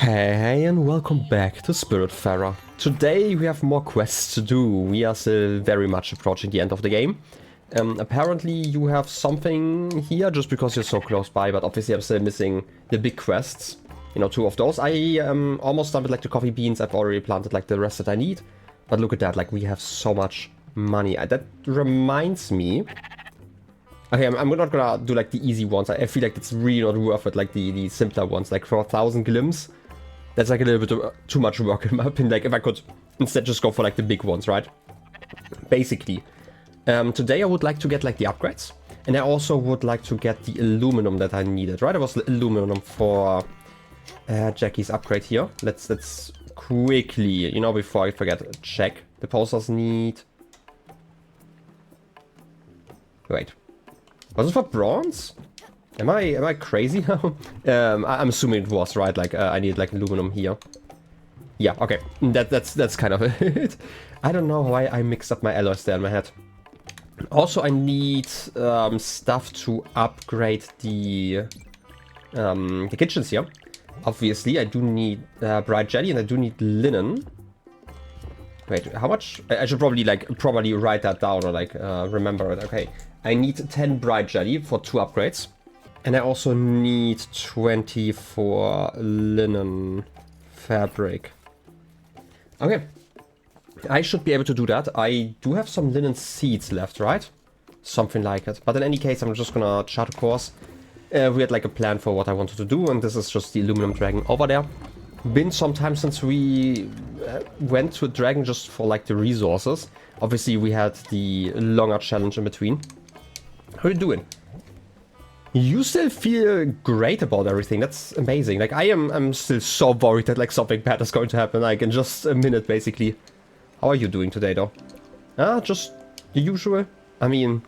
Hey and welcome back to Spiritfarer. Today we have more quests to do. We are still very much approaching the end of the game. Apparently you have something here just because you're so close by, but obviously I'm still missing the big quests. You know, two of those. I am almost done with like the coffee beans. I've already planted like the rest that I need. But look at that, like we have so much money. That reminds me. Okay, I'm not gonna do like the easy ones. I feel like it's really not worth it, like the simpler ones. Like for 1,000 glims, that's like a little bit too much work in my opinion. Like if I could instead just go for like the big ones, right? Basically. Today I would like to get like the upgrades. And I also would like to get the aluminum that I needed, right? It was the aluminum for Jackie's upgrade here. Let's quickly, you know, before I forget, check. The posters need... Wait. Was it for bronze? Am I crazy now? I'm assuming it was, right? Like I need like aluminum here. Yeah, okay. That's kind of it. I don't know why I mixed up my alloys there in my head. Also, I need stuff to upgrade the kitchens here. Obviously, I do need bright jelly and I do need linen. Wait, how much? I should probably write that down or like remember it. Okay, I need 10 bright jelly for 2 upgrades. And I also need 20 for linen fabric. Okay. I should be able to do that. I do have some linen seeds left, right? Something like it. But in any case, I'm just gonna chart a course. We had like a plan for what I wanted to do, and this is just the aluminum dragon over there. Been some time since we went to a dragon just for like the resources. Obviously, we had the longer challenge in between. How are you doing? You still feel great about everything. That's amazing. Like I'm still so worried that like something bad is going to happen like in just a minute basically. How are you doing today though? Just the usual. I mean,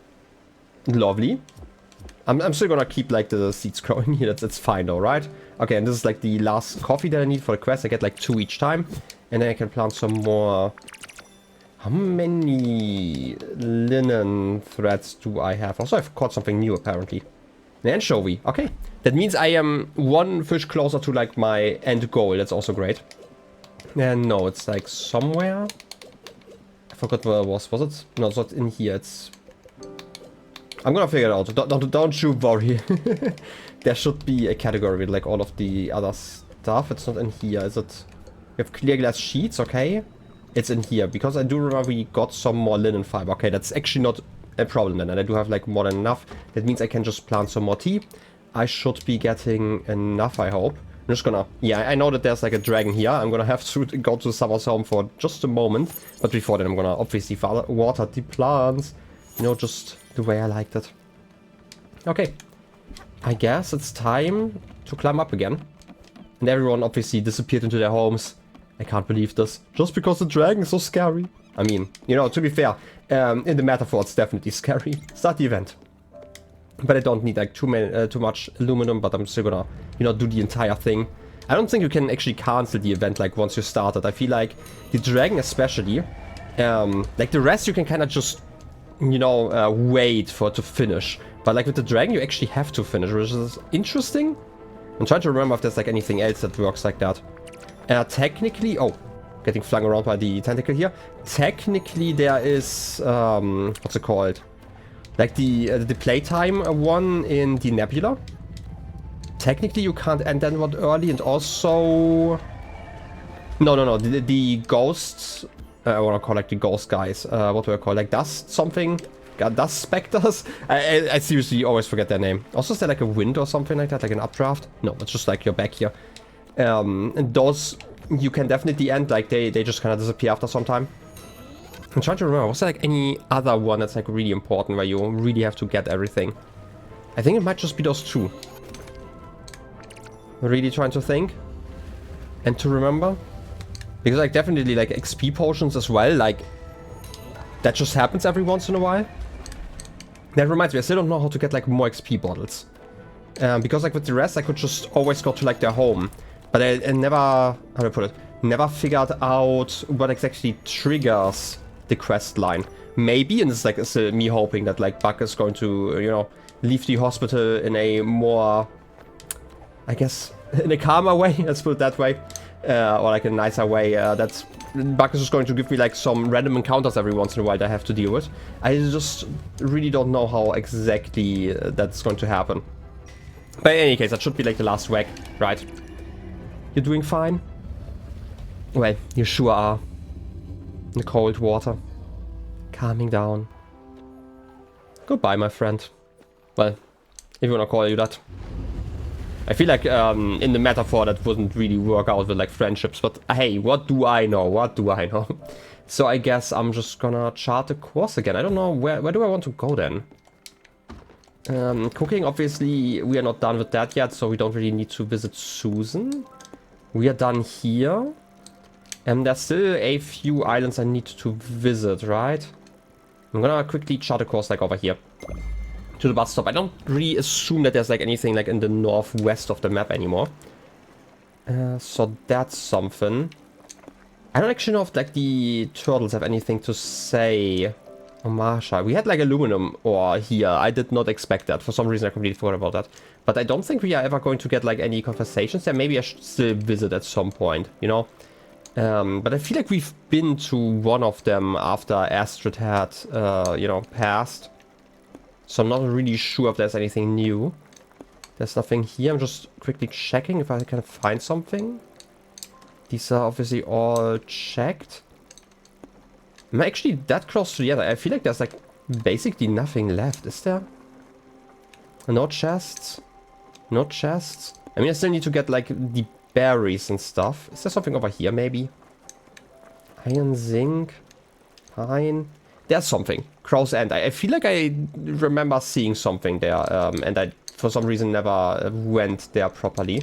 lovely. I'm still gonna keep like the seeds growing here. That's fine though, right? Okay, and this is like the last coffee that I need for the quest. I get like 2 each time, and then I can plant some more. How many linen threads do I have? Also, I've caught something new apparently. Anchovy. Okay. That means I am 1 fish closer to like my end goal. That's also great. And no, it's like somewhere. I forgot where it was. Was it? No, it's not in here. It's... I'm gonna figure it out. Don't you worry. There should be a category with like all of the other stuff. It's not in here. Is it? We have clear glass sheets. Okay. It's in here. Because I do remember we got some more linen fiber. Okay, that's actually not a problem then, and I do have like more than enough. That means I can just plant some more tea. I should be getting enough, I hope. I'm just gonna... Yeah, I know that there's like a dragon here. I'm gonna have to go to Summer's home for just a moment. But before that, I'm gonna obviously water the plants. You know, just the way I liked it. Okay. I guess it's time to climb up again. And everyone obviously disappeared into their homes. I can't believe this. Just because the dragon is so scary. I mean, you know, to be fair, in the metaphor, it's definitely scary. Start the event. But I don't need like too much aluminum, but I'm still gonna, you know, do the entire thing. I don't think you can actually cancel the event like once you started. I feel like the dragon especially, like the rest you can kind of just, you know, wait for it to finish. But like with the dragon, you actually have to finish, which is interesting. I'm trying to remember if there's like anything else that works like that. Technically, oh. Getting flung around by the tentacle here. Technically, there is what's it called? Like the playtime one in the nebula. Technically, you can't end that one early, and also no. The ghosts. I want to call like the ghost guys. What do I call like dust something? Dust specters. I seriously always forget their name. Also, is there like a wind or something like that, like an updraft? No, it's just like you're back here. And those. You can definitely end, like they just kind of disappear after some time. I'm trying to remember, was there like any other one that's like really important where you really have to get everything? I think it might just be those 2. Really trying to think and to remember. Because like definitely like XP potions as well, like that just happens every once in a while. That reminds me, I still don't know how to get like more XP bottles. Because like with the rest I could just always go to like their home. But I never, how do I put it, never figured out what exactly triggers the quest line. Maybe, and it's like me hoping that like Buck is going to, you know, leave the hospital in a more, I guess, in a calmer way, let's put it that way. Or like a nicer way. That's Bacchus is going to give me like some random encounters every once in a while that I have to deal with. I just really don't know how exactly that's going to happen. But in any case, that should be like the last whack, right? You're doing fine? Well, you sure are. In the cold water. Calming down. Goodbye, my friend. Well, if you wanna call you that. I feel like in the metaphor that wouldn't really work out with like friendships, but hey, what do I know? What do I know? So I guess I'm just gonna chart the course again. I don't know, where do I want to go then? Cooking, obviously, we are not done with that yet, so we don't really need to visit Susan. We are done here. And there's still a few islands I need to visit, right? I'm gonna quickly chart a course like over here. To the bus stop. I don't really assume that there's like anything like in the northwest of the map anymore. So that's something. I don't actually know if like the turtles have anything to say. Oh, Marsha. We had like aluminum ore here. I did not expect that. For some reason I completely forgot about that. But I don't think we are ever going to get like any conversations there. Maybe I should still visit at some point, you know? But I feel like we've been to one of them after Astrid had, you know, passed. So I'm not really sure if there's anything new. There's nothing here. I'm just quickly checking if I can find something. These are obviously all checked. I'm actually that close to the other. I feel like there's like basically nothing left. Is there? No chests. No chests. I mean, I still need to get like the berries and stuff. Is there something over here maybe? Iron, zinc, pine. There's something. Crow's End. I feel like I remember seeing something there. And I, for some reason, never went there properly.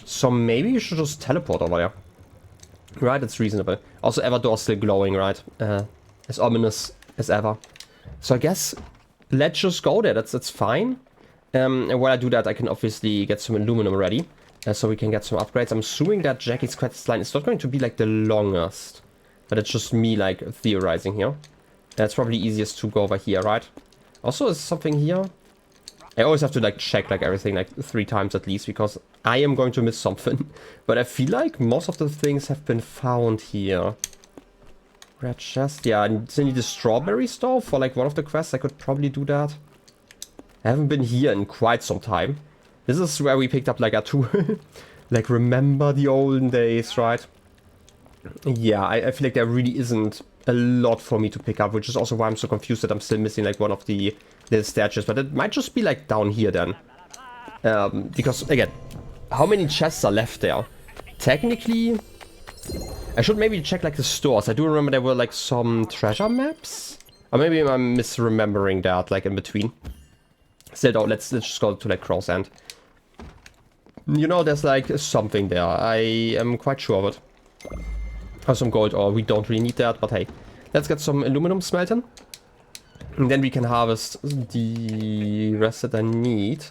So maybe you should just teleport over there. Right, it's reasonable. Also, Everdoor's still glowing, right? As ominous as ever. So I guess let's just go there. That's fine. And while I do that, I can obviously get some aluminum ready. So we can get some upgrades. I'm assuming that Jackie's quest line is not going to be like the longest. But it's just me like theorizing here. It's probably easiest to go over here, right? Also, is something here? I always have to like check like everything like 3 times at least, because I am going to miss something. But I feel like most of the things have been found here. Red chest, yeah, I still need a strawberry store for like one of the quests. I could probably do that. I haven't been here in quite some time. This is where we picked up like a 2. Like, remember the olden days, right? Yeah, I feel like there really isn't a lot for me to pick up, which is also why I'm so confused that I'm still missing like one of the little statues. But it might just be like down here then. Because, again, how many chests are left there? Technically, I should maybe check like the stores. I do remember there were like some treasure maps. Or maybe I'm misremembering that like in between. Still though, let's just go to like Crow's End. You know, there's like something there. I am quite sure of it. Or some gold ore. We don't really need that, but hey. Let's get some aluminum smelting. And then we can harvest the rest that I need.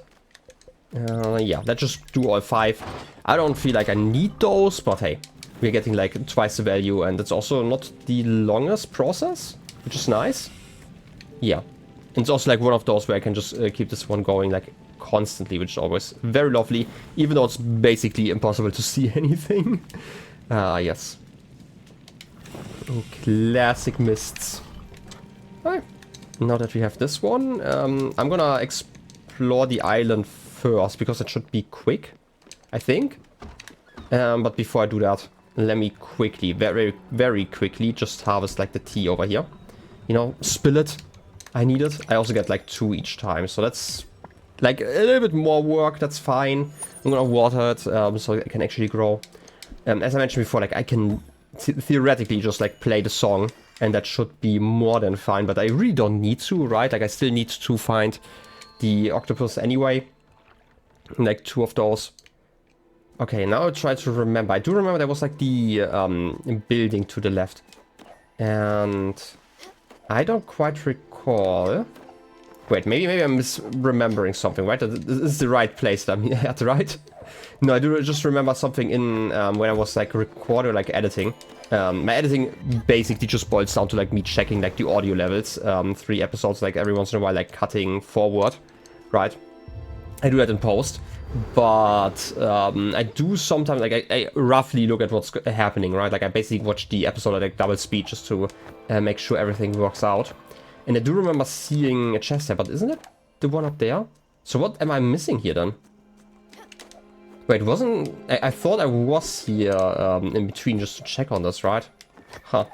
Yeah, let's just do all 5. I don't feel like I need those, but hey. We're getting like twice the value, and it's also not the longest process, which is nice. Yeah. And it's also like one of those where I can just keep this one going like constantly, which is always very lovely, even though it's basically impossible to see anything. Yes. Classic mists. Alright. Now that we have this one, I'm gonna explore the island first, because it should be quick, I think. But before I do that, let me quickly, very, very quickly, just harvest like the tea over here. You know, spill it. I need it. I also get like 2 each time, so that's like a little bit more work. That's fine. I'm gonna water it so it can actually grow. As I mentioned before, like I can theoretically just like play the song, and that should be more than fine, but I really don't need to, right? Like I still need to find the octopus anyway. Like 2 of those. Okay, now I'll try to remember. I do remember there was like the building to the left. And I don't quite recall. Wait, maybe I'm misremembering something, right? This is the right place that I'm at, right? No, I do just remember something in when I was like recording, like editing. My editing basically just boils down to like me checking like the audio levels. 3 episodes like every once in a while, like cutting forward, right? I do that in post. But I do sometimes, like, I roughly look at what's happening, right? Like, I basically watch the episode at like double speed just to make sure everything works out. And I do remember seeing a chest there, but isn't it the one up there? So what am I missing here then? Wait, wasn't... I thought I was here in between just to check on this, right? Huh.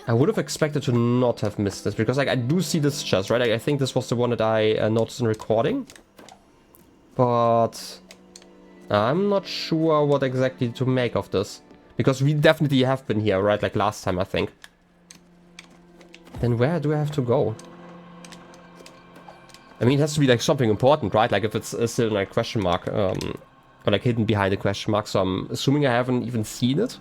I would have expected to not have missed this, because like I do see this chest, right? I think this was the one that I noticed in recording. But I'm not sure what exactly to make of this. Because we definitely have been here, right? Like last time, I think. Then where do I have to go? I mean, it has to be like something important, right? Like if it's still like question mark, or like hidden behind a question mark. So I'm assuming I haven't even seen it.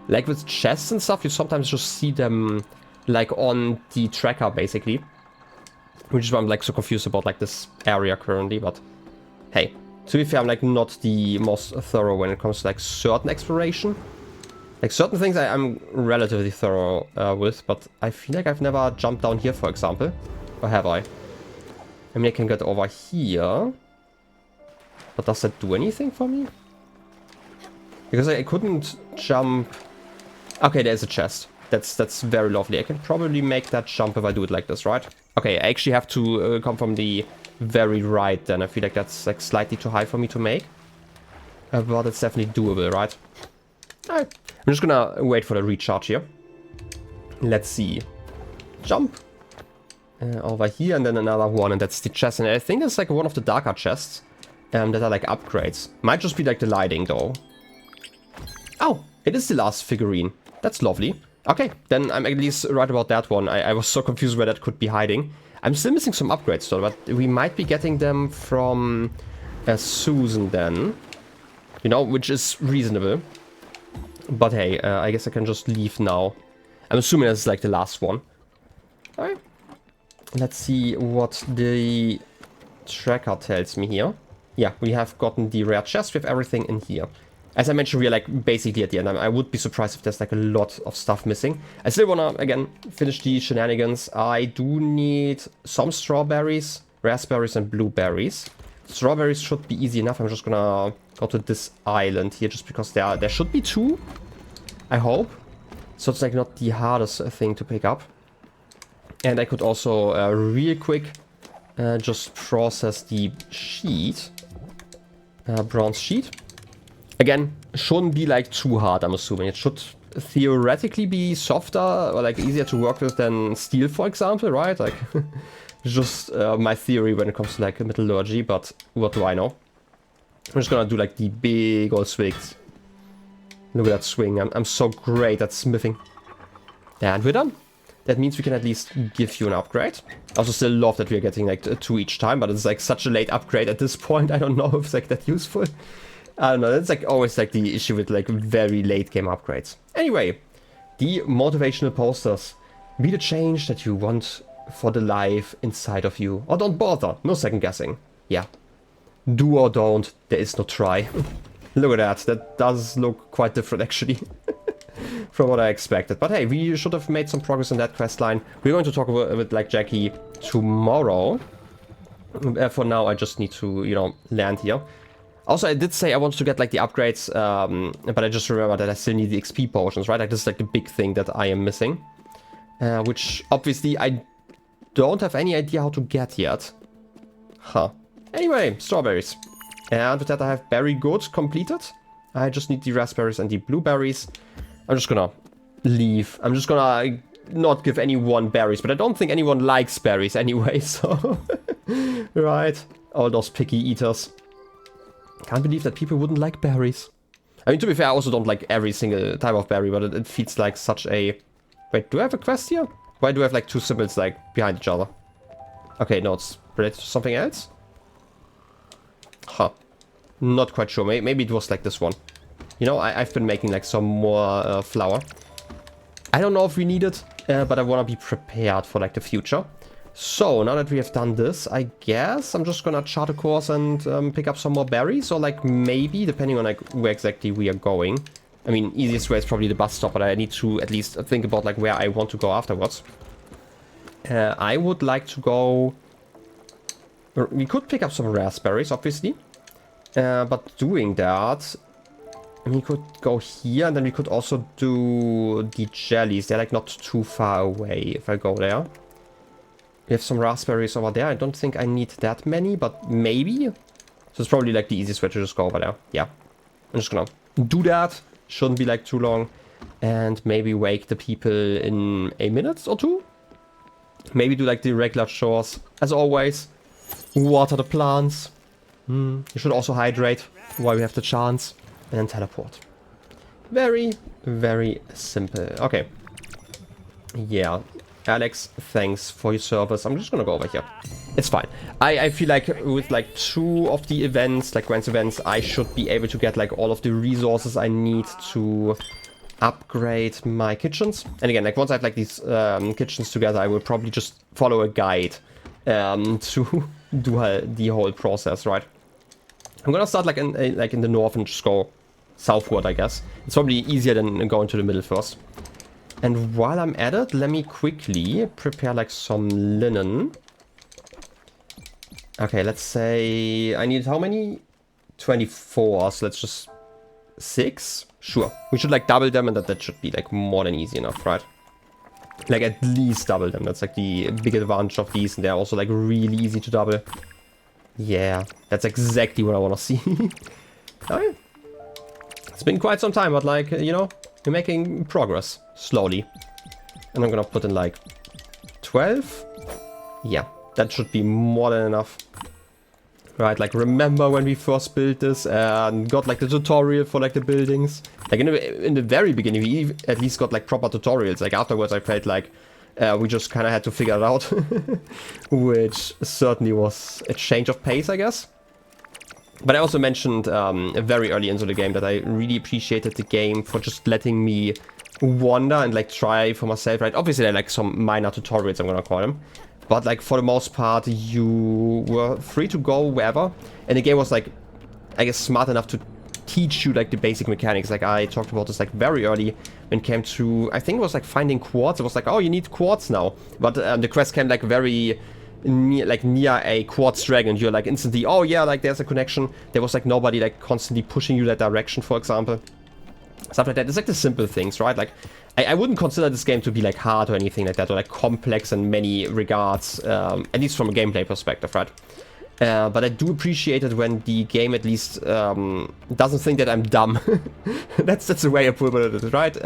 Like with chests and stuff, you sometimes just see them like on the tracker, basically. Which is why I'm like so confused about like this area currently, but hey, to be fair, I'm like not the most thorough when it comes to like certain exploration. Like certain things I'm relatively thorough with, but I feel like I've never jumped down here, for example. Or have I? I mean, I can get over here. But does that do anything for me? Because I couldn't jump... Okay, there's a chest. That's very lovely. I can probably make that jump if I do it like this, right? Okay, I actually have to come from the very right then. I feel like that's like slightly too high for me to make. But it's definitely doable, right? Alright. I'm just gonna wait for the recharge here. Let's see. Jump. Over here and then another one, and that's the chest. And I think it's like one of the darker chests that are like upgrades. Might just be like the lighting though. Oh, it is the last figurine. That's lovely. Okay, then I'm at least right about that one. I was so confused where that could be hiding. I'm still missing some upgrades though, but we might be getting them from Susan then. You know, which is reasonable. But hey, I guess I can just leave now. I'm assuming that's like the last one. Alright. Let's see what the tracker tells me here. Yeah, we have gotten the rare chest. We have everything in here. As I mentioned, we are like basically at the end. I would be surprised if there's like a lot of stuff missing. I still wanna, again, finish the shenanigans. I do need some strawberries, raspberries, and blueberries. Strawberries should be easy enough. I'm just gonna go to this island here just because there should be two. I hope. So it's like not the hardest thing to pick up. And I could also real quick just process the sheet. Bronze sheet. Again, shouldn't be like too hard, I'm assuming. It should theoretically be softer or like easier to work with than steel, for example, right? Like, just my theory when it comes to like metallurgy, but what do I know? I'm just gonna do like the big old swings. Look at that swing. I'm so great at smithing. And we're done. That means we can at least give you an upgrade. I also still love that we're getting like 2 each time, but it's like such a late upgrade at this point. I don't know if it's like that useful. I don't know, that's like always like the issue with like very late game upgrades. Anyway, the motivational posters. Be the change that you want for the life inside of you. Or don't bother, no second guessing. Yeah. Do or don't, there is no try. Look at that, that does look quite different actually. From what I expected. But hey, we should have made some progress on that quest line. We're going to talk with like Jackie tomorrow. For now, I just need to, you know, land here. Also, I did say I wanted to get like the upgrades, but I just remember that I still need the XP potions, right? Like this is like the big thing that I am missing. Which obviously I don't have any idea how to get yet. Huh. Anyway, strawberries. And with that I have berry goods completed. I just need the raspberries and the blueberries. I'm just gonna leave. I'm just gonna not give anyone berries, but I don't think anyone likes berries anyway, so... Right. All those picky eaters. Can't believe that people wouldn't like berries. I mean, to be fair, I also don't like every single type of berry, but it feels like such a... Wait, do I have a quest here? Why do I have like 2 symbols like behind each other? Okay, no, it's related to something else? Huh. Not quite sure. Maybe it was like this one. You know, I've been making like some more flour. I don't know if we need it, but I want to be prepared for like the future. So, now that we have done this, I guess I'm just gonna chart a course and pick up some more berries. Or like maybe, depending on like where exactly we are going. I mean, easiest way is probably the bus stop, but I need to at least think about like where I want to go afterwards. I would like to go... We could pick up some raspberries, obviously. But doing that, we could go here, and then we could also do the jellies. They're like not too far away if I go there. We have some raspberries over there. I don't think I need that many, but maybe. So it's probably like the easiest way to just go over there. Yeah. I'm just gonna do that. Shouldn't be like too long. And maybe wake the people in a minute or two. Maybe do like the regular chores. As always, water the plants. You should also hydrate while we have the chance. And then teleport. Very, very simple. Okay. Yeah. Alex, thanks for your service. I'm just gonna go over here. It's fine. I feel like with like 2 of the events, like Grants events, I should be able to get like all of the resources I need to upgrade my kitchens. And again, like once I have like these kitchens together, I will probably just follow a guide to do the whole process, right? I'm gonna start like in the north and just go southward, I guess. It's probably easier than going to the middle first. And while I'm at it, let me quickly prepare like some linen. Okay, let's say I need how many? 24, so let's just 6? Sure. We should like double them, and that should be like more than easy enough, right? Like at least double them. That's like the big advantage of these, and they're also like really easy to double. Yeah, that's exactly what I want to see. Okay. It's been quite some time, but like, you know, we're making progress slowly. And I'm gonna put in like 12. Yeah, that should be more than enough. Right, like remember when we first built this and got like the tutorial for like the buildings? Like in the very beginning, we at least got like proper tutorials. Like afterwards I felt like we just kind of had to figure it out. Which certainly was a change of pace, I guess. But I also mentioned very early into the game that I really appreciated the game for just letting me wander and like try for myself, right? Obviously there are like some minor tutorials, I'm gonna call them. But like for the most part, you were free to go wherever. And the game was like, I guess, smart enough to teach you like the basic mechanics. Like I talked about this like very early when it came to, I think it was like finding quartz. It was like, oh, you need quartz now. But the quest came like very near a quartz dragon. You're like instantly, oh yeah, like there's a connection. There was like nobody like constantly pushing you that direction, for example. Stuff like that. It's like the simple things, right? Like I wouldn't consider this game to be like hard or anything like that, or like complex in many regards, at least from a gameplay perspective, right? But I do appreciate it when the game at least doesn't think that I'm dumb. that's the way I put it, right?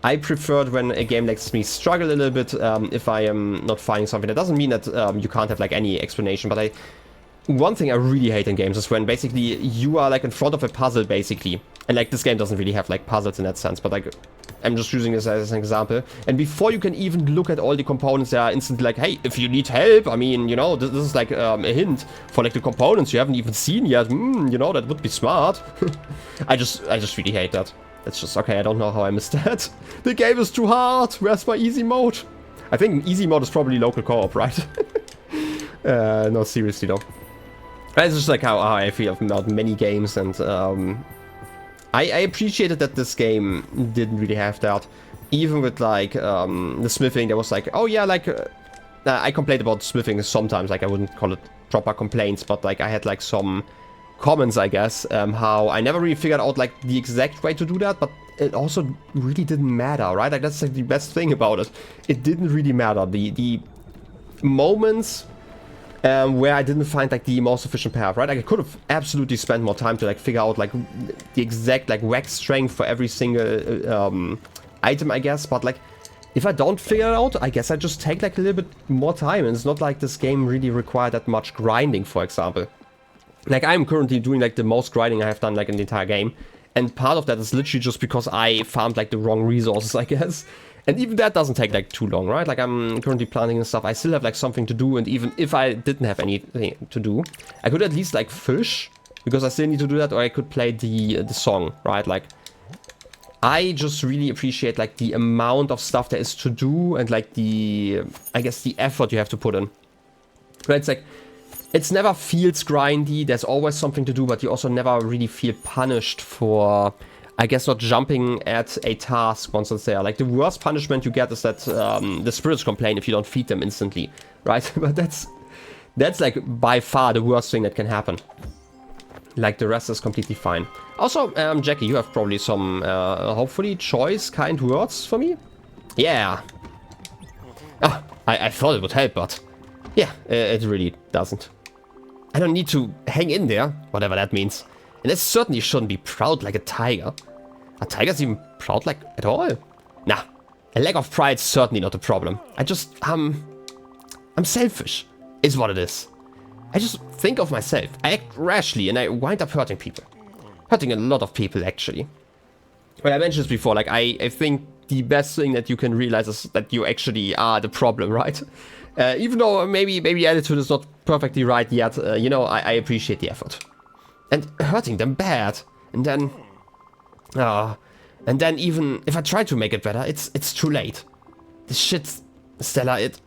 I prefer it when a game lets me struggle a little bit if I am not finding something. That doesn't mean that you can't have like any explanation, but one thing I really hate in games is when basically you are like in front of a puzzle basically, and like this game doesn't really have like puzzles in that sense, but like I'm just using this as an example, and before you can even look at all the components, they are instantly like, hey, if you need help, I mean, you know, this is like a hint for like the components you haven't even seen yet. You know, that would be smart. I just really hate that. That's just, okay, I don't know how I missed that. The game is too hard. Where's my easy mode? I think easy mode is probably local co-op, right? No, seriously though. It's just like how I feel about many games, and I appreciated that this game didn't really have that. Even with like the smithing, there was like, oh yeah, like I complained about smithing sometimes. Like I wouldn't call it proper complaints, but like I had like some comments, I guess, how I never really figured out like the exact way to do that, but it also really didn't matter, right? Like that's like the best thing about it. It didn't really matter. The moments where I didn't find like the most efficient path, right? Like I could have absolutely spent more time to like figure out like the exact like wax strength for every single item, I guess. But like if I don't figure it out, I guess I just take like a little bit more time. And it's not like this game really required that much grinding, for example. Like I'm currently doing like the most grinding I have done like in the entire game. And part of that is literally just because I farmed like the wrong resources, I guess. And even that doesn't take like too long, right? Like I'm currently planting and stuff. I still have like something to do, and even if I didn't have anything to do, I could at least like fish, because I still need to do that, or I could play the song, right? Like I just really appreciate like the amount of stuff there is to do, and like the, I guess, the effort you have to put in. Right? It's like, it's never feels grindy. There's always something to do, but you also never really feel punished for, I guess, not jumping at a task once it's there. Like the worst punishment you get is that the spirits complain if you don't feed them instantly, right? But that's like by far the worst thing that can happen. Like, the rest is completely fine. Also, Jackie, you have probably some, hopefully, choice, kind words for me? Yeah. Ah, I thought it would help, but... Yeah, it really doesn't. I don't need to hang in there, whatever that means. And I certainly shouldn't be proud like a tiger. Are tigers even proud like at all? Nah, a lack of pride's certainly not a problem. I'm selfish, is what it is. I just think of myself. I act rashly and I wind up hurting people. Hurting a lot of people, actually. Well, I mentioned this before, like, I think the best thing that you can realize is that you actually are the problem, right? Even though maybe attitude is not perfectly right yet, you know, I appreciate the effort. And hurting them bad. And then... and then even if I try to make it better, it's too late. This shit, Stella, it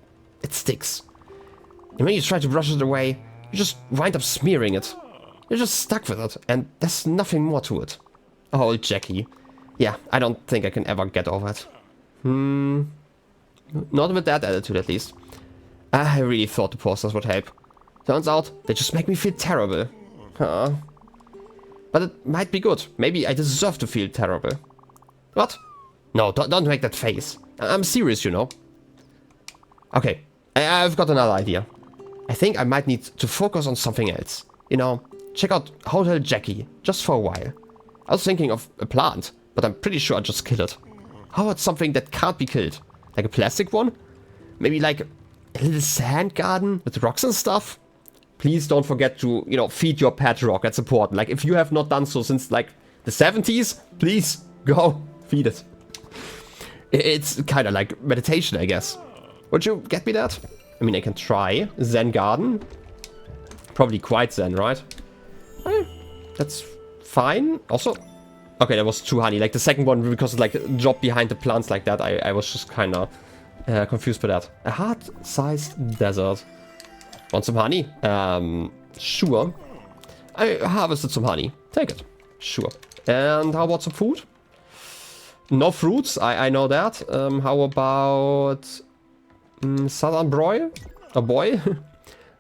sticks. And when you try to brush it away, you just wind up smearing it. You're just stuck with it, and there's nothing more to it. Oh, Jackie. Yeah, I don't think I can ever get over it. Not with that attitude, at least. I really thought the posters would help. Turns out, they just make me feel terrible. Huh. But it might be good. Maybe I deserve to feel terrible. What? No, don't make that face. I'm serious, you know. Okay, I've got another idea. I think I might need to focus on something else. You know, check out Hotel Jackie, just for a while. I was thinking of a plant, but I'm pretty sure I just killed it. How about something that can't be killed? Like a plastic one? Maybe like a little sand garden with rocks and stuff? Please don't forget to, you know, feed your pet rock. That's important. Like, if you have not done so since, like, the 70s, please go feed it. It's kind of like meditation, I guess. Would you get me that? I mean, I can try. Zen garden. Probably quite zen, right? That's fine. Also, okay, that was too honey. Like, the second one, because it, like, dropped behind the plants like that, I was just kind of confused by that. A heart-sized desert. Want some honey? Sure. I harvested some honey. Take it. Sure. And how about some food? No fruits, I know that. How about... southern broil? A boy?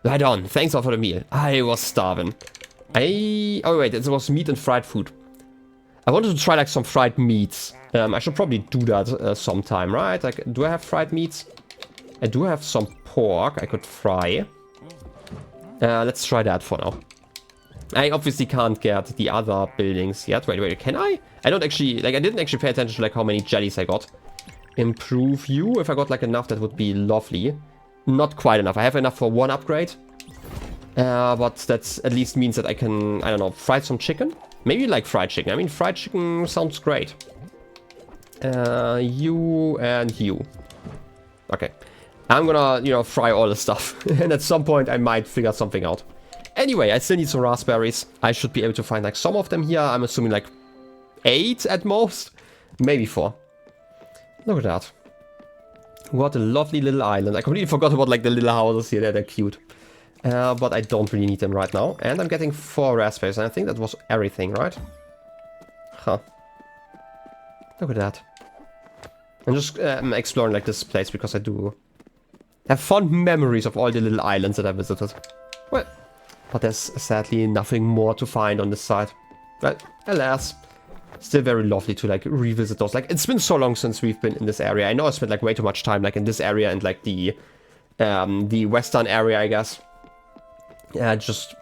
Right on. Thanks all for the meal. I was starving. Oh wait, it was meat and fried food. I wanted to try like some fried meats. I should probably do that sometime, right? Like, do I have fried meats? I do have some pork I could fry. Let's try that for now. I obviously can't get the other buildings yet. Wait, can I? I don't actually, like, I didn't actually pay attention to, like, how many jellies I got. Improve you. If I got, like, enough, that would be lovely. Not quite enough. I have enough for one upgrade. But that at least means that I can, I don't know, fry some chicken? Maybe, like, fried chicken. I mean, fried chicken sounds great. You and you. Okay. I'm gonna, you know, fry all the stuff. And at some point, I might figure something out. Anyway, I still need some raspberries. I should be able to find, like, some of them here. I'm assuming, like, 8 at most. Maybe 4. Look at that. What a lovely little island. I completely forgot about, like, the little houses here. They're cute. But I don't really need them right now. And I'm getting 4 raspberries. And I think that was everything, right? Huh. Look at that. I'm just exploring, like, this place because I do have fond memories of all the little islands that I visited. Well, but there's sadly nothing more to find on this side. But alas, still very lovely to, like, revisit those. Like, it's been so long since we've been in this area. I know I spent, like, way too much time, like, in this area and, like, the western area, I guess. Just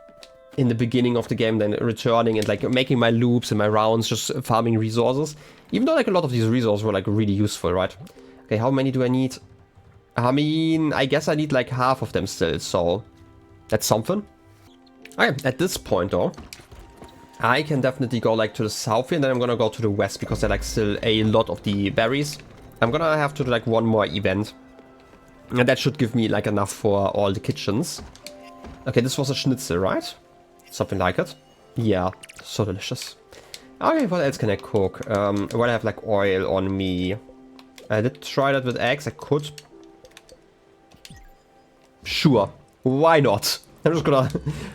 in the beginning of the game, then returning and, like, making my loops and my rounds, just farming resources. Even though, like, a lot of these resources were, like, really useful, right? Okay, how many do I need? I mean, I guess I need, like, half of them still, so that's something. Okay, at this point, though, I can definitely go, like, to the south here, and then I'm gonna go to the west, because there, like, still a lot of the berries. I'm gonna have to do, like, one more event. And that should give me, like, enough for all the kitchens. Okay, this was a schnitzel, right? Something like it. Yeah, so delicious. Okay, what else can I cook? Well, I have, like, oil on me. I did try that with eggs. I could. Sure. Why not? I'm just gonna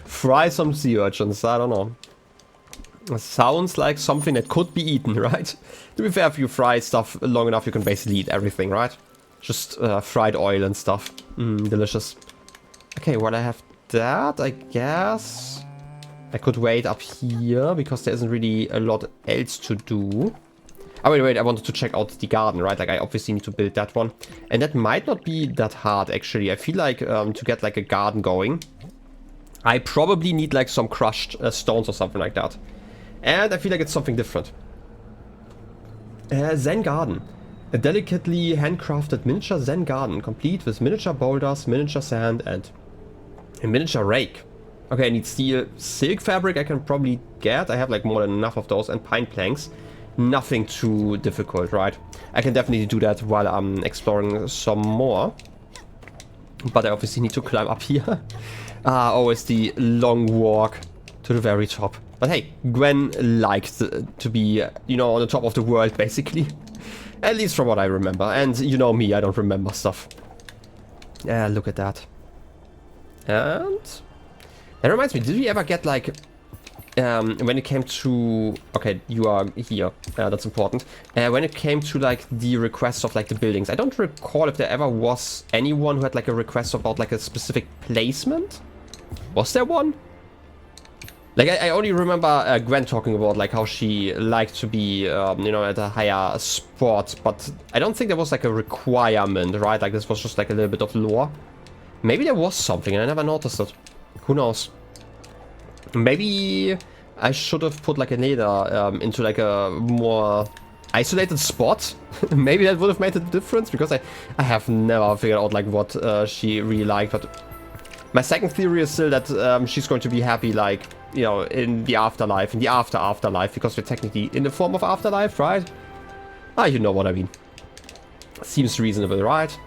fry some sea urchins. I don't know. It sounds like something that could be eaten, right? To be fair, if you fry stuff long enough, you can basically eat everything, right? Just fried oil and stuff. Delicious. Okay, well, I have that, I guess. I could wait up here, because there isn't really a lot else to do. Oh, wait, I wanted to check out the garden, right? Like, I obviously need to build that one. And that might not be that hard, actually. I feel like, to get, like, a garden going, I probably need, like, some crushed stones or something like that. And I feel like it's something different. Zen garden. A delicately handcrafted miniature Zen garden, complete with miniature boulders, miniature sand, and a miniature rake. Okay, I need steel silk fabric I can probably get. I have like more than enough of those, and pine planks. Nothing too difficult, right? I can definitely do that while I'm exploring some more. But I obviously need to climb up here. Always the long walk to the very top. But hey, Gwen liked to be, you know, on the top of the world, basically. At least from what I remember. And you know me, I don't remember stuff. Yeah, look at that. And that reminds me, did we ever get like, when it came to, okay, you are here, that's important. When it came to like the requests of like the buildings, I don't recall if there ever was anyone who had like a request about like a specific placement. Was there one? Like, I only remember Gwen talking about, like, how she liked to be, you know, at a higher spot. But I don't think there was, like, a requirement, right? Like, this was just, like, a little bit of lore. Maybe there was something and I never noticed it. Who knows? Maybe I should have put, like, a nether into, like, a more isolated spot. Maybe that would have made a difference. Because I have never figured out, like, what she really liked. But my second theory is still that she's going to be happy, like, you know, in the afterlife, in the afterlife, because we're technically in the form of afterlife, right? Ah, you know what I mean. Seems reasonable, right?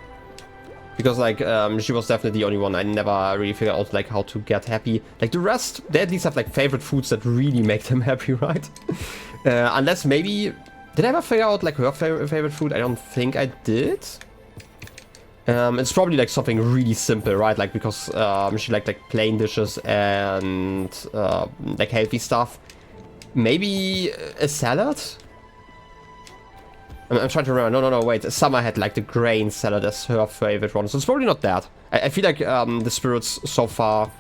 Because, like, she was definitely the only one I never really figured out, like, how to get happy. Like, the rest, they at least have, like, favorite foods that really make them happy, right? Unless maybe... Did I ever figure out, like, her favorite food? I don't think I did. It's probably like something really simple, right? Like, because she liked like plain dishes and like healthy stuff. Maybe a salad? I'm trying to remember. No, wait. Summer had like the grain salad as her favorite one. So it's probably not that. I feel like the spirits so far...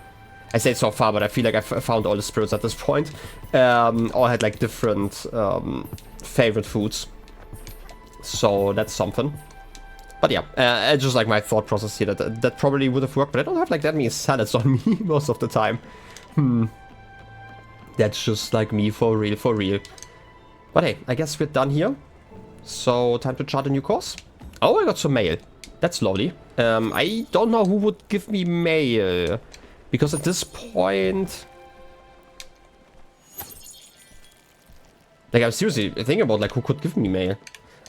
I say so far, but I feel like I've found all the spirits at this point. All had like different favorite foods. So that's something. But yeah, just like my thought process here, that probably would have worked, but I don't have like that many salads on me most of the time. That's just like me for real, for real. But hey, I guess we're done here. So, time to chart a new course. Oh, I got some mail. That's lovely. I don't know who would give me mail. Because at this point... Like, I'm seriously thinking about like who could give me mail.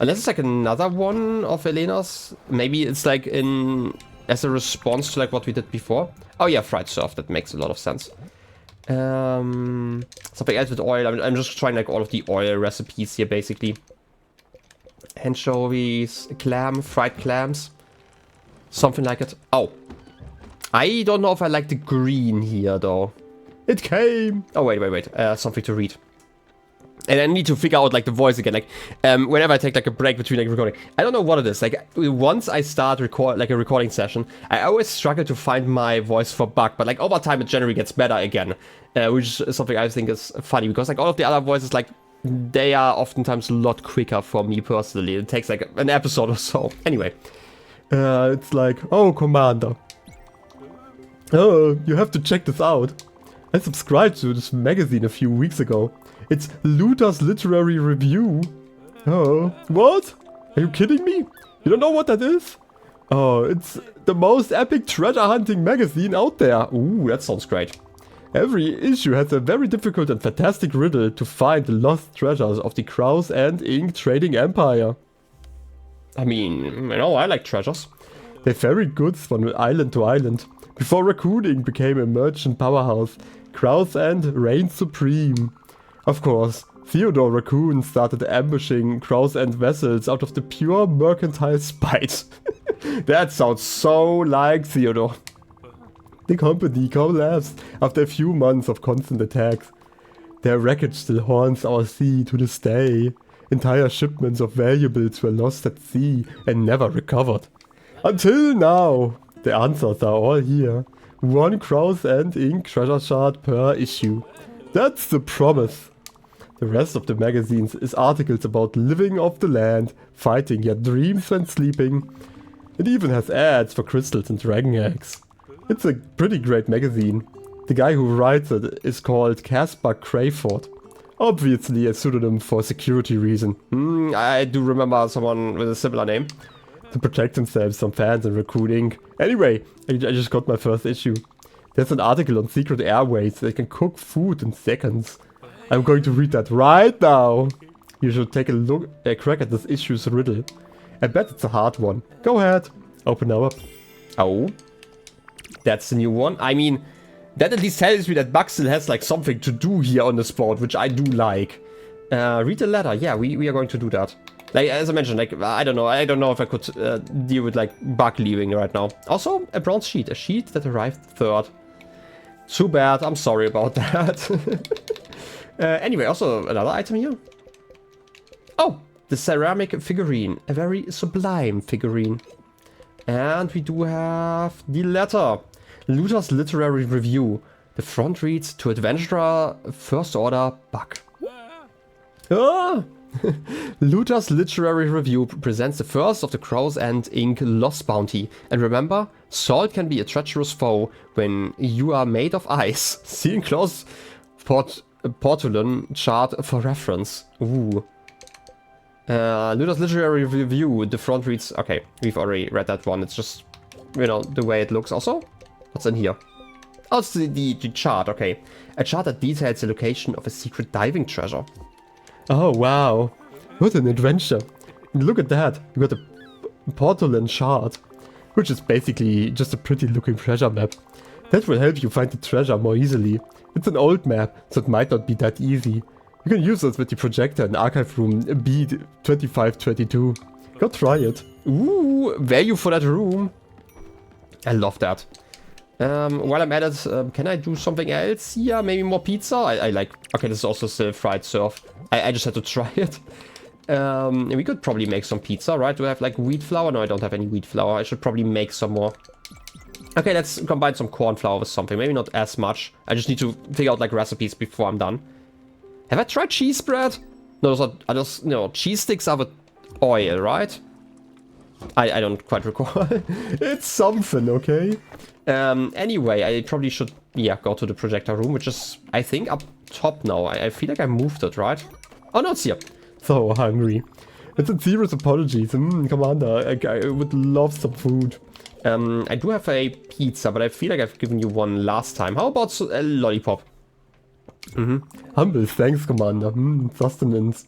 Unless it's like another one of Elena's. Maybe it's like in as a response to like what we did before. Oh yeah, fried surf. That makes a lot of sense. Something else with oil. I'm just trying like all of the oil recipes here basically. Anchovies, clam, fried clams. Something like it. Oh. I don't know if I like the green here though. It came. Oh wait. Something to read. And I need to figure out like the voice again. Like whenever I take like a break between like recording, I don't know what it is. Like once I start like a recording session, I always struggle to find my voice for bug. But like over time, it generally gets better again, which is something I think is funny because like all of the other voices, like they are oftentimes a lot quicker for me personally. It takes like an episode or so. Anyway, it's like, oh Commander, oh you have to check this out. I subscribed to this magazine a few weeks ago. It's Luther's Literary Review. Oh, what? Are you kidding me? You don't know what that is? Oh, it's the most epic treasure hunting magazine out there. Ooh, that sounds great. Every issue has a very difficult and fantastic riddle to find the lost treasures of the Krause and Ink trading empire. I mean, you know, I like treasures. They ferried goods from island to island. Before Raccoon Ink became a merchant powerhouse, Krause and reigned supreme. Of course, Theodore Raccoon started ambushing Krause and vessels out of the pure mercantile spite. That sounds so like Theodore. The company collapsed after a few months of constant attacks. Their wreckage still haunts our sea to this day. Entire shipments of valuables were lost at sea and never recovered. Until now! The answers are all here. One Krause and Ink treasure shard per issue. That's the promise. The rest of the magazines is articles about living off the land, fighting your dreams when sleeping. It even has ads for crystals and dragon eggs. It's a pretty great magazine. The guy who writes it is called Caspar Crayford. Obviously a pseudonym for security reason. I do remember someone with a similar name. To protect themselves from fans and recruiting. Anyway, I just got my first issue. There's an article on secret airways that can cook food in seconds. I'm going to read that right now. You should take a crack at this issue's riddle. I bet it's a hard one. Go ahead. Open now up. Oh. That's the new one. I mean, that at least tells me that Buck still has like something to do here on the spot, which I do like. Read the letter. Yeah, we are going to do that. Like, as I mentioned, like, I don't know if I could deal with like Buck leaving right now. Also, a bronze sheet. A sheet that arrived third. Too bad. I'm sorry about that. Anyway, also another item here. Oh, the ceramic figurine. A very sublime figurine. And we do have the letter. Luther's Literary Review. The front reads, to adventurer, first order, Buck. Ah! Luther's Literary Review presents the first of the Crow's End Inc. Lost Bounty. And remember, salt can be a treacherous foe when you are made of ice. See enclosed Portolan chart for reference. Ooh. Luther's Literary Review, the front reads... Okay, we've already read that one. It's just, you know, the way it looks. Also, what's in here? Oh, it's the chart, okay. A chart that details the location of a secret diving treasure. Oh, wow. What an adventure. Look at that. You got a Portolan chart, which is basically just a pretty looking treasure map. That will help you find the treasure more easily. It's an old map, so it might not be that easy. You can use this with the projector in archive room B2522. Go try it. Ooh, value for that room. I love that. While I'm at it, can I do something else here? Maybe more pizza? I like... Okay, this is also still fried surf. I just had to try it. We could probably make some pizza, right? Do I have like wheat flour? No, I don't have any wheat flour. I should probably make some more. Okay, let's combine some corn flour with something. Maybe not as much. I just need to figure out like recipes before I'm done. Have I tried cheese bread? No, those no, cheese sticks are with oil, right? I don't quite recall. It's something, okay? Anyway, I probably should, yeah, go to the projector room, which is, I think, up top now. I feel like I moved it, right? Oh, no, it's here. So hungry. It's a serious apologies. Commander, I would love some food. I do have a pizza, but I feel like I've given you one last time. How about a lollipop? Humble, thanks, Commander. Sustenance.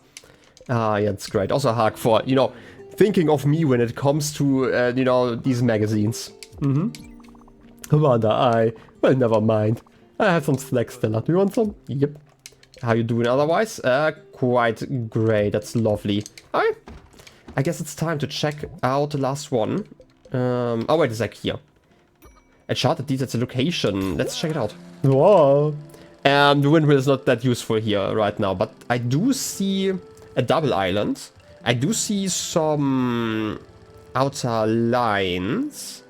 Ah, yeah, it's great. Also, Hag for, you know, thinking of me when it comes to, you know, these magazines. Commander, well, never mind. I have some snacks, Stella. Do you want some? Yep. How you doing otherwise? Quite great. That's lovely. Alright. I guess it's time to check out the last one. Oh, wait, it's like here. A chart that details the location. Let's check it out. Wow. The windmill is not that useful here right now, but I do see a double island. I do see some outer lines.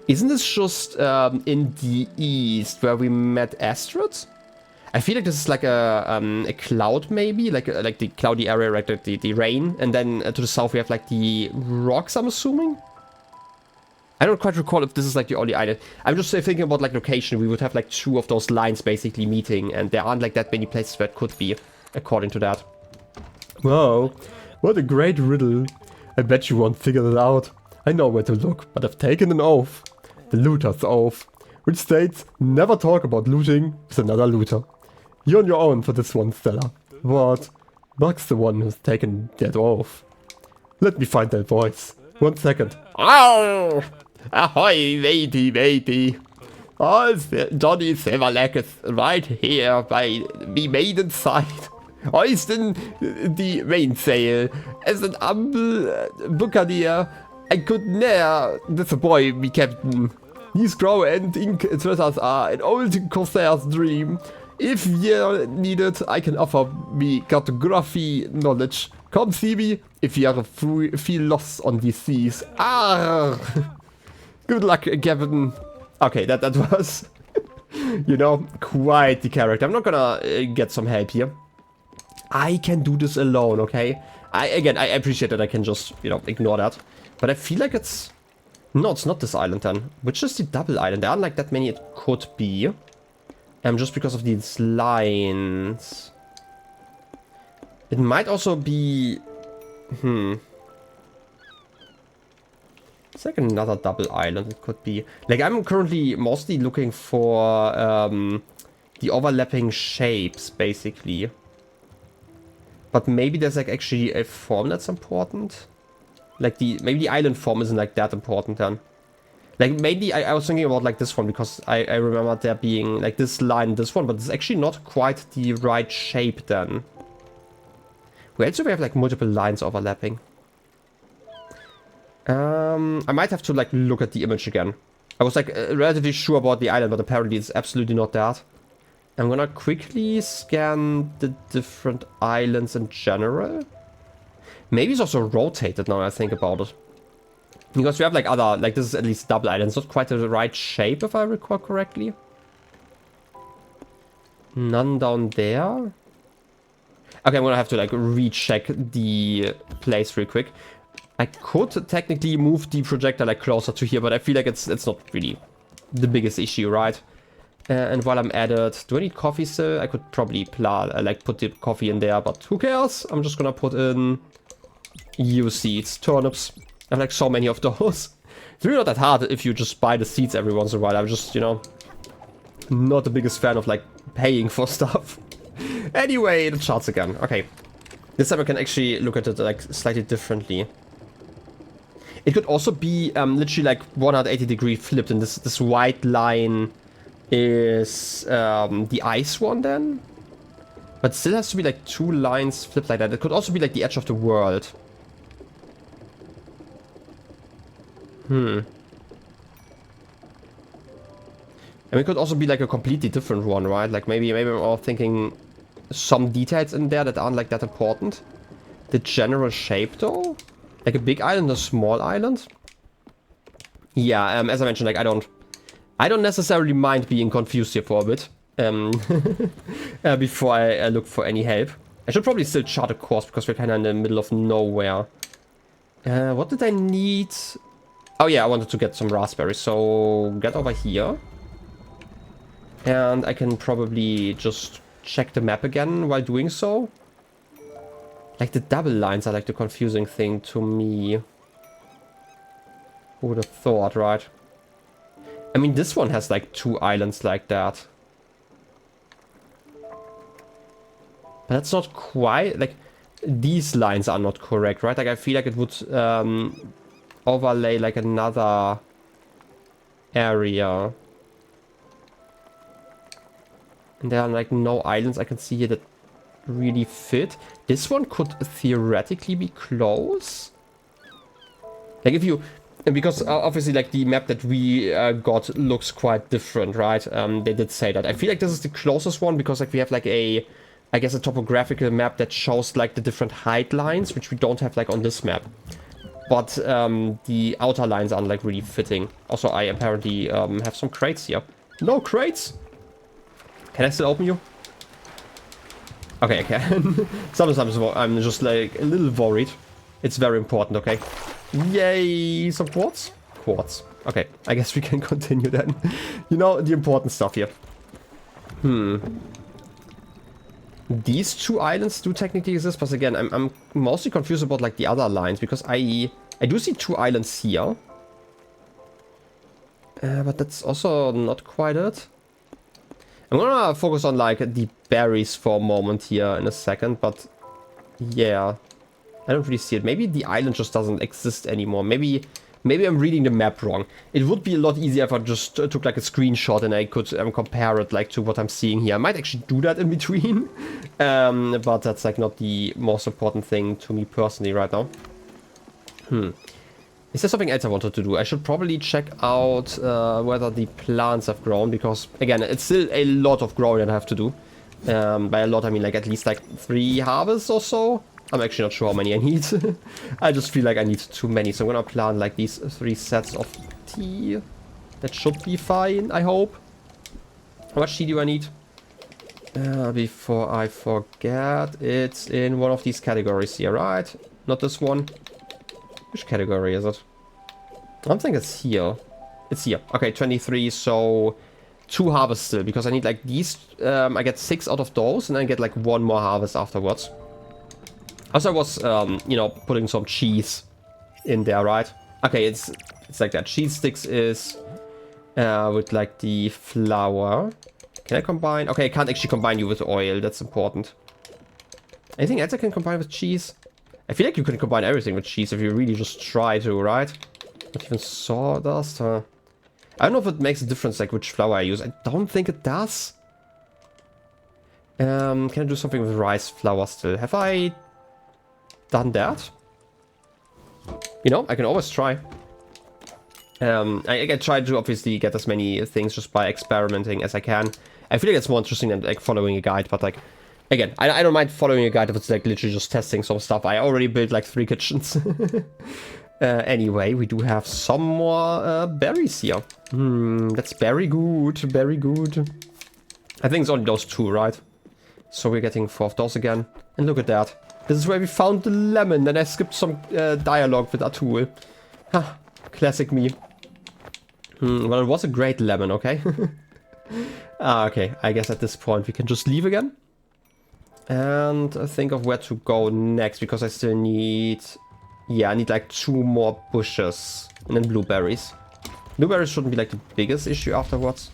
Isn't this just in the east where we met Astrid? I feel like this is like a cloud maybe, like the cloudy area, right? Like the rain, and then to the south we have like the rocks, I'm assuming. I don't quite recall if this is like the only island. I'm just thinking about like location. We would have like two of those lines basically meeting, and there aren't like that many places where it could be, according to that. Wow, what a great riddle. I bet you won't figure it out. I know where to look, but I've taken an oath. The looter's oath, which states never talk about looting with another looter. You're on your own for this one, Stella. What? Buck's the one who's taken that oath. Let me find that voice. 1 second. Oh! Ahoy, matey. Oh, Johnny Severlacketh, right here by the maiden side. Hoisting the mainsail. As an humble buccaneer, I could ne'er disappoint me captain. These Crow and Ink treasures are an old corsair's dream. If you need it, I can offer me cartography knowledge. Come see me if you ever feel lost on these seas. Arr! Good luck, Gavin. Okay, that was You know, quite the character. I'm not gonna get some help here. I can do this alone, okay? I appreciate that I can just, you know, ignore that. But I feel like it's... No, it's not this island then. Which is the double island? There aren't like that many it could be. Just because of these lines. It might also be... It's like another double island it could be. Like, I'm currently mostly looking for the overlapping shapes, basically. But maybe there's like actually a form that's important. Like maybe the island form isn't like that important then. Like maybe I was thinking about like this one because I remember there being like this line, this one, but it's actually not quite the right shape then. Wait, so we have like multiple lines overlapping. I might have to like look at the image again. I was like relatively sure about the island, but apparently it's absolutely not that. I'm gonna quickly scan the different islands in general. Maybe it's also rotated now I think about it. Because we have like other, like this is at least double islands, not quite the right shape if I recall correctly. None down there. Okay, I'm gonna have to like recheck the place real quick. I could technically move the projector like closer to here, but I feel like it's not really the biggest issue, right? And while I'm at it, do I need coffee still? I could probably like put the coffee in there, but who cares? I'm just gonna put in seeds, turnips. I have like so many of those. It's really not that hard if you just buy the seeds every once in a while. I'm just, you know, not the biggest fan of like paying for stuff. Anyway, the charts again. Okay. This time I can actually look at it like slightly differently. It could also be literally like 180-degree flipped, and this white line is the ice one then. But still has to be like two lines flipped like that. It could also be like the edge of the world. And it could also be like a completely different one, right? Like maybe I'm all thinking some details in there that aren't like that important. The general shape though? Like a big island, a small island? Yeah, as I mentioned, like I don't necessarily mind being confused here for a bit. Before I look for any help. I should probably still chart a course because we're kind of in the middle of nowhere. What did I need? Oh yeah, I wanted to get some raspberries, so get over here. And I can probably just check the map again while doing so. Like the double lines are like the confusing thing to me. Who would have thought, right? I mean, this one has like two islands like that. But that's not quite, like, these lines are not correct, right? Like, I feel like it would overlay like another area. And there are like no islands I can see here that really fit. This one could theoretically be close. Like if you... Because obviously like the map that we got looks quite different, right? They did say that. I feel like this is the closest one because like we have like a... I guess a topographical map that shows like the different height lines, which we don't have like on this map. But the outer lines aren't like really fitting. Also, I apparently have some crates here. No crates? Can I still open you? Okay, I can. Sometimes I'm just like a little worried. It's very important, okay? Yay! Some quartz? Quartz. Okay, I guess we can continue then. You know, the important stuff here. These two islands do technically exist, but again, I'm mostly confused about like the other lines because I do see two islands here. But that's also not quite it. I'm gonna focus on like the berries for a moment here in a second, but yeah, I don't really see it. Maybe the island just doesn't exist anymore. Maybe I'm reading the map wrong. It would be a lot easier if I just took like a screenshot and I could compare it like to what I'm seeing here. I might actually do that in between, but that's like not the most important thing to me personally right now. Is there something else I wanted to do? I should probably check out whether the plants have grown, because again, it's still a lot of growing that I have to do. By a lot, I mean like at least like 3 harvests or so. I'm actually not sure how many I need. I just feel like I need too many, so I'm gonna plant like these 3 sets of tea. That should be fine, I hope. How much tea do I need? Before I forget, it's in one of these categories here, right? Not this one. Which category is it? I don't think it's here. It's here. Okay, 23, so 2 harvests still, because I need like these. I get 6 out of those, and I get like 1 more harvest afterwards. Also, I was, you know, putting some cheese in there, right? Okay, it's like that. Cheese sticks is with like the flour. Can I combine? Okay, I can't actually combine you with oil. That's important. Anything else I can combine with cheese? I feel like you can combine everything with cheese if you really just try to, right? Not even sawdust, huh? I don't know if it makes a difference, like, which flour I use. I don't think it does. Can I do something with rice flour still? Have I done that? You know, I can always try. I can try to obviously get as many things just by experimenting as I can. I feel like it's more interesting than like following a guide, but like, again, I don't mind following a guide if it's like literally just testing some stuff. I already built like 3 kitchens. Anyway, we do have some more berries here. That's very good, very good. I think it's only those 2, right? So we're getting 4 of those again. And look at that. This is where we found the lemon, and I skipped some dialogue with Atul. Ha, classic me. Well, it was a great lemon, okay? Okay, I guess at this point we can just leave again. And think of where to go next, because I still need... Yeah, I need like 2 more bushes. And then blueberries. Blueberries shouldn't be like the biggest issue afterwards.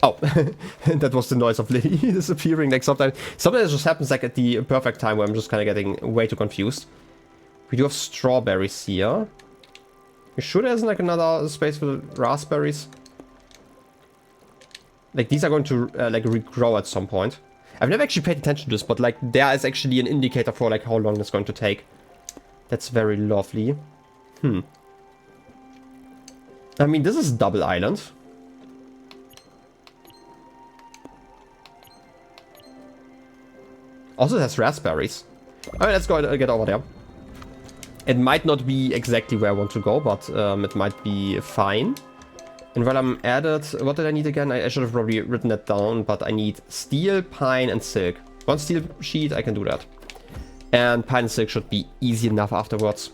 Oh, that was the noise of Lily disappearing. Like sometimes it just happens like at the perfect time where I'm just kind of getting way too confused. We do have strawberries here. You sure there's like another space for the raspberries? Like these are going to like regrow at some point. I've never actually paid attention to this, but like there is actually an indicator for like how long it's going to take. That's very lovely. I mean, this is a double island. Also, it has raspberries. Alright, let's go get over there. It might not be exactly where I want to go, but it might be fine. And while I'm at it, what did I need again? I should have probably written that down, but I need steel, pine, and silk. 1 steel sheet, I can do that. And pine and silk should be easy enough afterwards.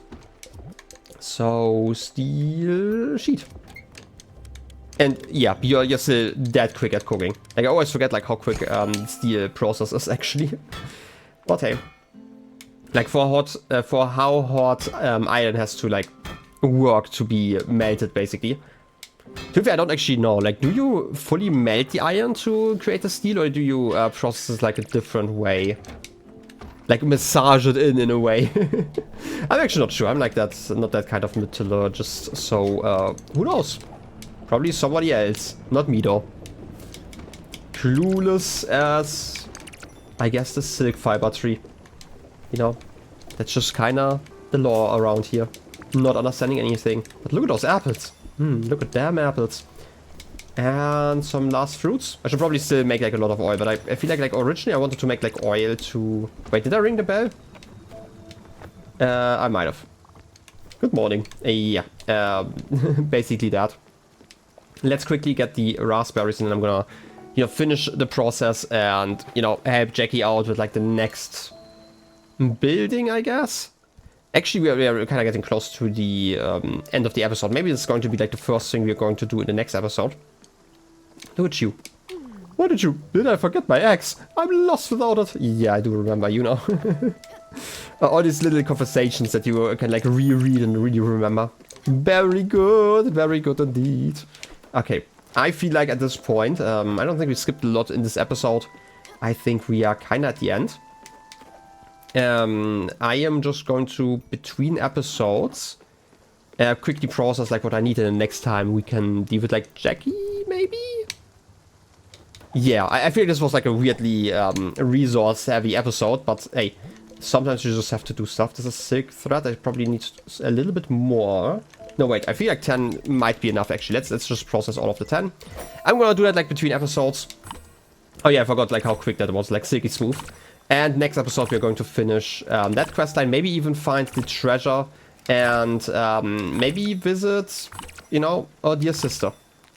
So, steel sheet. And yeah, you're still that quick at cooking. Like I always forget like how quick steel process is actually. But hey, like for how hot iron has to like work to be melted basically. To be fair, I don't actually know. Like, do you fully melt the iron to create the steel, or do you process it like a different way? Like massage it in a way. I'm actually not sure. I'm like not that kind of metallurgist. So who knows? Probably somebody else, not me though. Clueless as, I guess, the silk fiber tree. You know, that's just kinda the law around here. Not understanding anything. But look at those apples. Look at them apples. And some last fruits. I should probably still make like a lot of oil, but I feel like originally I wanted to make like oil to... Wait, did I ring the bell? I might have. Good morning. Yeah, basically that. Let's quickly get the raspberries and then I'm gonna, you know, finish the process and, you know, help Jackie out with like the next building, I guess. Actually, we are kind of getting close to the end of the episode. Maybe this is going to be like the first thing we're going to do in the next episode. Look at you. What did you... Did I forget my axe? I'm lost without it. Yeah, I do remember, you know. All these little conversations that you can like reread and really remember. Very good indeed. Okay, I feel like at this point, I don't think we skipped a lot in this episode. I think we are kind of at the end. I am just going to, between episodes, quickly process like what I need, and the next time we can deal with like Jackie, maybe? Yeah, I feel this was like a weirdly resource-heavy episode, but hey, sometimes you just have to do stuff. This is silk thread. I probably need a little bit more. No, wait, I feel like 10 might be enough, actually. Let's just process all of the 10. I'm gonna do that, like, between episodes. Oh, yeah, I forgot, like, how quick that was. Like, silky smooth. And next episode, we're going to finish that questline. Maybe even find the treasure. And maybe visit, you know, our dear sister.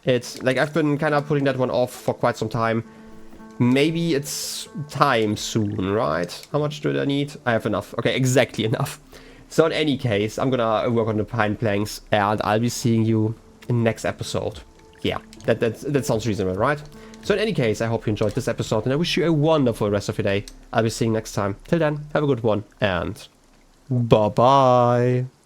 It's like I've been kind of putting that one off for quite some time. Maybe it's time soon, right? How much do I need? I have enough. Okay, exactly enough. So in any case, I'm gonna work on the pine planks, and I'll be seeing you in the next episode. Yeah, that sounds reasonable, right? So in any case, I hope you enjoyed this episode, and I wish you a wonderful rest of your day. I'll be seeing you next time. Till then, have a good one, and bye-bye.